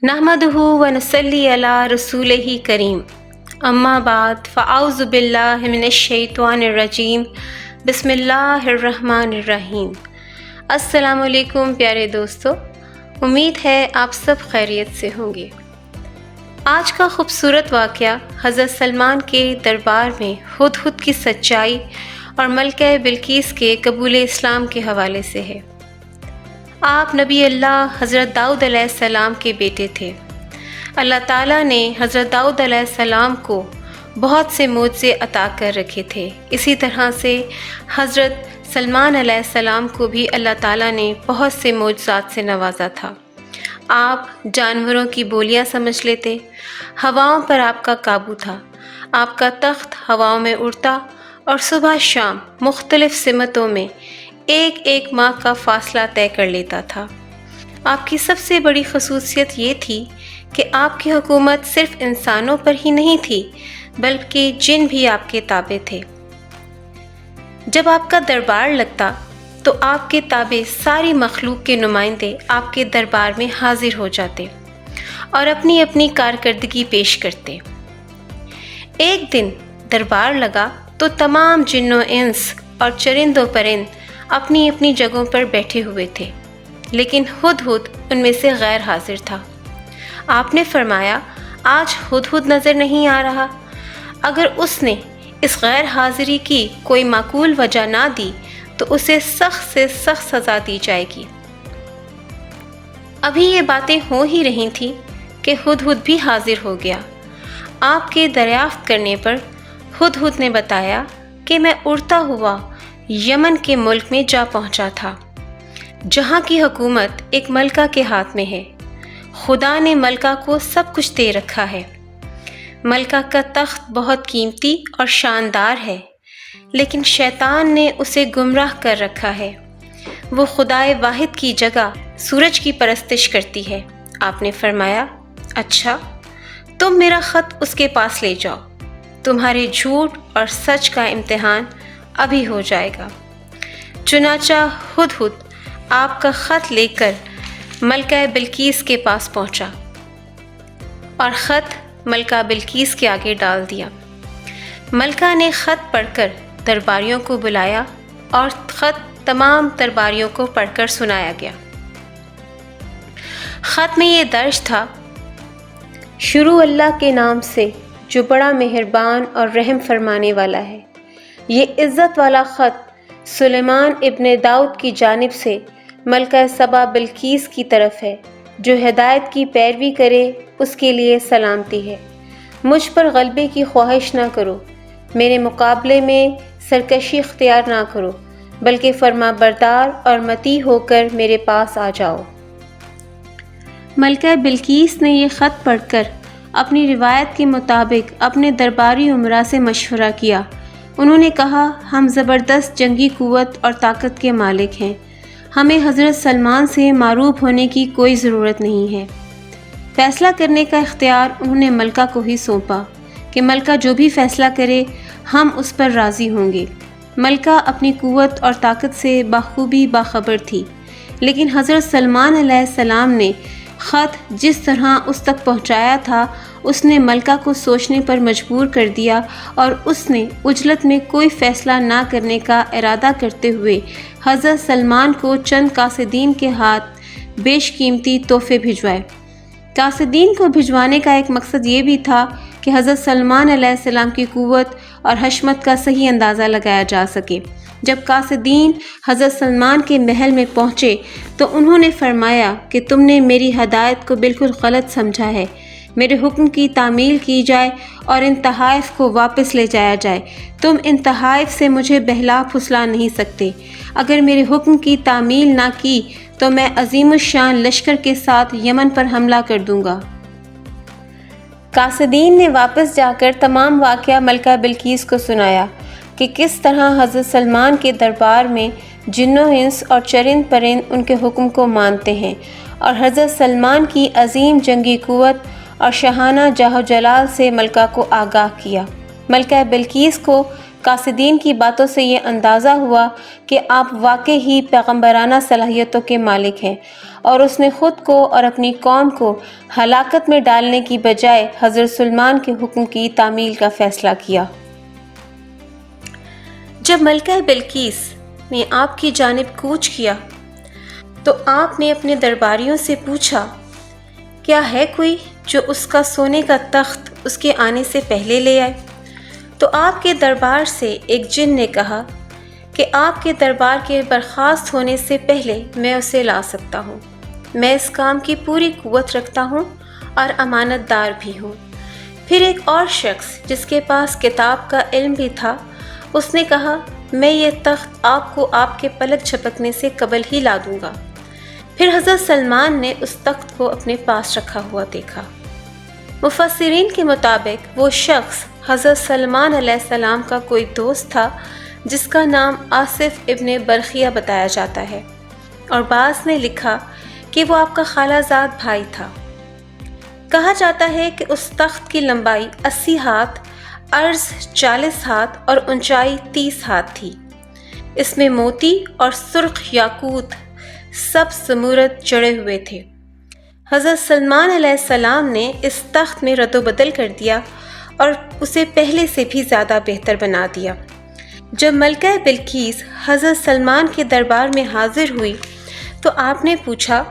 नहमदुहु व नसल्ली अला रसूलिही करीम। अम्मा बाद फ़अऊज़ु बिल्लाहि मिनश्शैतानिर्रजीम। बिस्मिल्लाहिर्रहमानिर्रहीम। अस्सलामु अलैकुम प्यारे दोस्तों, उम्मीद है आप सब खैरियत से होंगे। आज का खूबसूरत वाक़या हज़रत सलमान के दरबार में हुदहुद की सच्चाई और मलका बिल्कीस के कबूल इस्लाम के हवाले से है। आप नबी अल्लाह हज़रत दाऊद अलैहिस्सलाम के बेटे थे। अल्लाह ताला ने हज़रत दाऊद अलैहिस्सलाम को बहुत से मोज़े अता कर रखे थे। इसी तरह से हज़रत सलमान अलैहिस्सलाम को भी अल्लाह ताला ने बहुत से मोज़ात से नवाजा था। आप जानवरों की बोलियां समझ लेते, हवाओं पर आपका काबू था। आपका तख्त हवाओं में उड़ता और सुबह शाम मुख्तलिफ सिमतों में एक एक माह का फ़ासला तय कर लेता था। आपकी सबसे बड़ी खसूसियत ये थी कि आपकी हुकूमत सिर्फ़ इंसानों पर ही नहीं थी, बल्कि जिन भी आपके ताबे थे। जब आपका दरबार लगता तो आपके ताबे सारी मखलूक के नुमाइंदे आपके दरबार में हाजिर हो जाते और अपनी अपनी कारकर्दगी पेश करते। एक दिन दरबार लगा तो तमाम जिन्नो इंस और चरिंदो परिंद अपनी अपनी जगहों पर बैठे हुए थे, लेकिन हुदहुद उनमें से गैर हाजिर था। आपने फरमाया, आज हुदहुद नज़र नहीं आ रहा। अगर उसने इस गैर हाजिरी की कोई माकूल वजह ना दी तो उसे सख्त से सख्त सज़ा दी जाएगी। अभी ये बातें हो ही रही थी कि हुदहुद भी हाजिर हो गया। आपके दरियाफ्त करने पर हुदहुद ने बताया कि मैं उड़ता हुआ यमन के मुल्क में जा पहुंचा था, जहां की हुकूमत एक मलका के हाथ में है। खुदा ने मलका को सब कुछ दे रखा है। मलका का तख्त बहुत कीमती और शानदार है, लेकिन शैतान ने उसे गुमराह कर रखा है। वो खुदाए वाहिद की जगह सूरज की परस्तिश करती है। आपने फरमाया, अच्छा, तुम मेरा ख़त उसके पास ले जाओ। तुम्हारे झूठ और सच का इम्तिहान अभी हो जाएगा। चुनाचा हुदहुद आपका ख़त लेकर मलका बिल्कीस के पास पहुंचा और ख़त मलका बिल्कीस के आगे डाल दिया। मलका ने ख़त पढ़कर दरबारियों को बुलाया और ख़त तमाम दरबारियों को पढ़कर सुनाया गया। ख़त में ये दर्ज था, शुरू अल्लाह के नाम से जो बड़ा मेहरबान और रहम फरमाने वाला है। ये इज़्ज़त वाला ख़त सुलेमान इब्न दाऊद की जानिब से मलका सबा बिल्कीस की तरफ है। जो हिदायत की पैरवी करे उसके लिए सलामती है। मुझ पर गलबे की ख्वाहिश ना करो, मेरे मुकाबले में सरकशी इख्तियार ना करो, बल्कि फरमा बरदार और मती होकर मेरे पास आ जाओ। मलका बिल्कीस ने यह ख़त पढ़कर अपनी रिवायत के मुताबिक अपने दरबारी उमरा से मशवरा किया। उन्होंने कहा, हम ज़बरदस्त जंगी क़ुव्वत और ताकत के मालिक हैं। हमें हज़रत सलमान से मारूफ होने की कोई ज़रूरत नहीं है। फ़ैसला करने का इख्तियार उन्होंने मलका को ही सौंपा कि मलका जो भी फ़ैसला करे हम उस पर राज़ी होंगे। मलका अपनी क़ुव्वत और ताकत से बखूबी बाखबर थी, लेकिन हज़रत सलमान अलैहिस्सलाम ने ख़त जिस तरह उस तक पहुँचाया था उसने मलका को सोचने पर मजबूर कर दिया और उसने उजलत में कोई फ़ैसला ना करने का इरादा करते हुए हज़रत सलमान को चंद कासिदीन के हाथ बेशकीमती तोहफ़े भिजवाए। कासिदीन को भिजवाने का एक मकसद ये भी था कि हज़रत सलमान अलैहिस्सलाम की क़ुव्वत और हशमत का सही अंदाज़ा लगाया जा सके। जब कासिदीन हज़रत सलमान के महल में पहुँचे तो उन्होंने फरमाया कि तुमने मेरी हदायत को बिल्कुल गलत समझा है। मेरे हुक्म की तामील की जाए और इन तहाइफ को वापस ले जाया जाए। तुम इन तहाइफ से मुझे बहला फुसला नहीं सकते। अगर मेरे हुक्म की तामील ना की तो मैं अजीमुश्शान लश्कर के साथ यमन पर हमला कर दूंगा। कासिदीन ने वापस जाकर तमाम वाक़या मलका बिल्कीस को सुनाया कि किस तरह हज़रत सलमान के दरबार में जिन्नो इंस और चरिंद परिंद उनके हुक्म को मानते हैं और हज़रत सलमान की अजीम जंगी क़ुव्वत और शहाना जाहो जलाल से मलका को आगाह किया। मलका बिल्कीस को قاصدین کی باتوں سے یہ اندازہ ہوا کہ آپ واقعی ہی پیغمبرانہ صلاحیتوں کے مالک ہیں، اور اس نے خود کو اور اپنی قوم کو ہلاکت میں ڈالنے کی بجائے حضرت سلیمان کے حکم کی تعمیل کا فیصلہ کیا۔ جب ملکہ بلقیس نے آپ کی جانب کوچ کیا تو آپ نے اپنے درباریوں سے پوچھا، کیا ہے کوئی جو اس کا سونے کا تخت اس کے آنے سے پہلے لے آئے؟ تو آپ کے دربار سے ایک جن نے کہا کہ آپ کے دربار کے برخاست ہونے سے پہلے میں اسے لا سکتا ہوں، میں اس کام کی پوری قوت رکھتا ہوں اور امانت دار بھی ہوں۔ پھر ایک اور شخص جس کے پاس کتاب کا علم بھی تھا، اس نے کہا، میں یہ تخت آپ کو آپ کے پلک جھپکنے سے قبل ہی لا دوں گا۔ پھر حضرت سلمان نے اس تخت کو اپنے پاس رکھا ہوا دیکھا۔ مفسرین کے مطابق وہ شخص حضرت سلمان علیہ السلام کا کوئی دوست تھا جس کا نام آصف ابن برخیہ بتایا جاتا ہے، اور بعض نے لکھا کہ وہ آپ کا خالہ زاد بھائی تھا۔ کہا جاتا ہے کہ اس تخت کی لمبائی 80 ہاتھ، عرض 40 ہاتھ اور اونچائی 30 ہاتھ تھی۔ اس میں موتی اور سرخ یاقوت سب زمرد جڑے ہوئے تھے۔ حضرت سلمان علیہ السلام نے اس تخت میں رد و بدل کر دیا اور اسے پہلے سے بھی زیادہ بہتر بنا دیا۔ جب ملکہ بلقیس حضرت سلمان کے دربار میں حاضر ہوئی تو آپ نے پوچھا،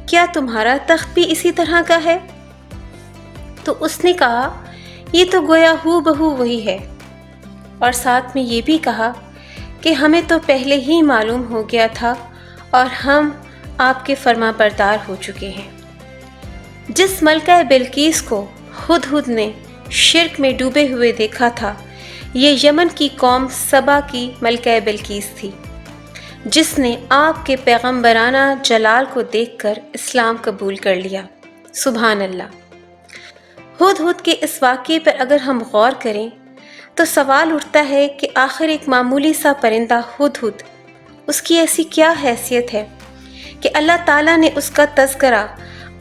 کیا تمہارا تخت بھی اسی طرح کا ہے؟ تو اس نے کہا، یہ تو گویا ہو بہو وہی ہے، اور ساتھ میں یہ بھی کہا کہ ہمیں تو پہلے ہی معلوم ہو گیا تھا اور ہم آپ کے فرما بردار ہو چکے ہیں۔ جس ملکہ بلقیس کو ہدہد نے شرک میں ڈوبے ہوئے دیکھا تھا، یہ یمن کی قوم سبا کی ملکہ بلقیس تھی، جس نے آپ کے پیغمبرانہ جلال کو دیکھ کر اسلام قبول کر لیا۔ سبحان اللہ۔ ہدہد کے اس واقعے پر اگر ہم غور کریں تو سوال اٹھتا ہے کہ آخر ایک معمولی سا پرندہ ہدہد، اس کی ایسی کیا حیثیت ہے کہ اللہ تعالیٰ نے اس کا تذکرہ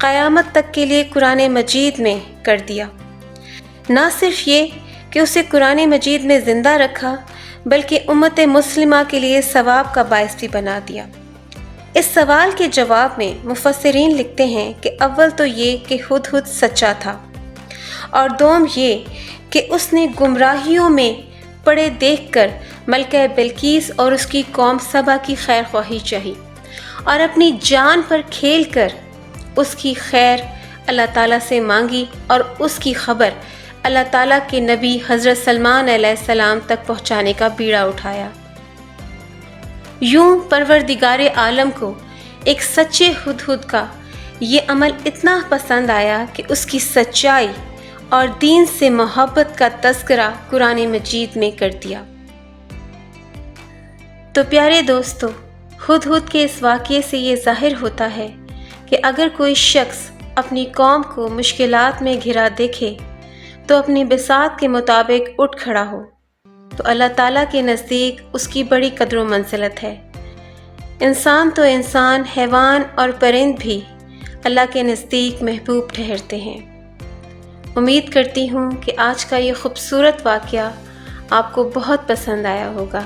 قیامت تک کے لیے قرآن مجید میں کر دیا؟ نہ صرف یہ کہ اسے قرآن مجید میں زندہ رکھا، بلکہ امت مسلمہ کے لیے ثواب کا باعث بھی بنا دیا۔ اس سوال کے جواب میں مفسرین لکھتے ہیں کہ اول تو یہ کہ ہدہد سچا تھا، اور دوم یہ کہ اس نے گمراہیوں میں پڑے دیکھ کر ملکہ بلقیس اور اس کی قوم سبا کی خیر خواہی چاہی، اور اپنی جان پر کھیل کر اس کی خیر اللہ تعالیٰ سے مانگی، اور اس کی خبر اللہ تعالیٰ کے نبی حضرت سلمان علیہ السلام تک پہنچانے کا بیڑا اٹھایا۔ یوں پروردگار عالم کو ایک سچے ہدہد کا یہ عمل اتنا پسند آیا کہ اس کی سچائی اور دین سے محبت کا تذکرہ قرآن مجید میں کر دیا۔ تو پیارے دوستو، ہدہد کے اس واقعے سے یہ ظاہر ہوتا ہے کہ اگر کوئی شخص اپنی قوم کو مشکلات میں گھرا دیکھے تو اپنی بساط کے مطابق اٹھ کھڑا ہو، تو اللہ تعالیٰ کے نزدیک اس کی بڑی قدر و منزلت ہے۔ انسان تو انسان، حیوان اور پرند بھی اللہ کے نزدیک محبوب ٹھہرتے ہیں۔ امید کرتی ہوں کہ آج کا یہ خوبصورت واقعہ آپ کو بہت پسند آیا ہوگا۔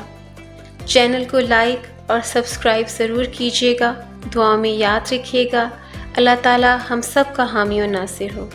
چینل کو لائک اور سبسکرائب ضرور کیجیے گا، دعاؤں میں یاد رکھیے گا۔ اللہ تعالیٰ ہم سب کا حامی و ناصر ہو۔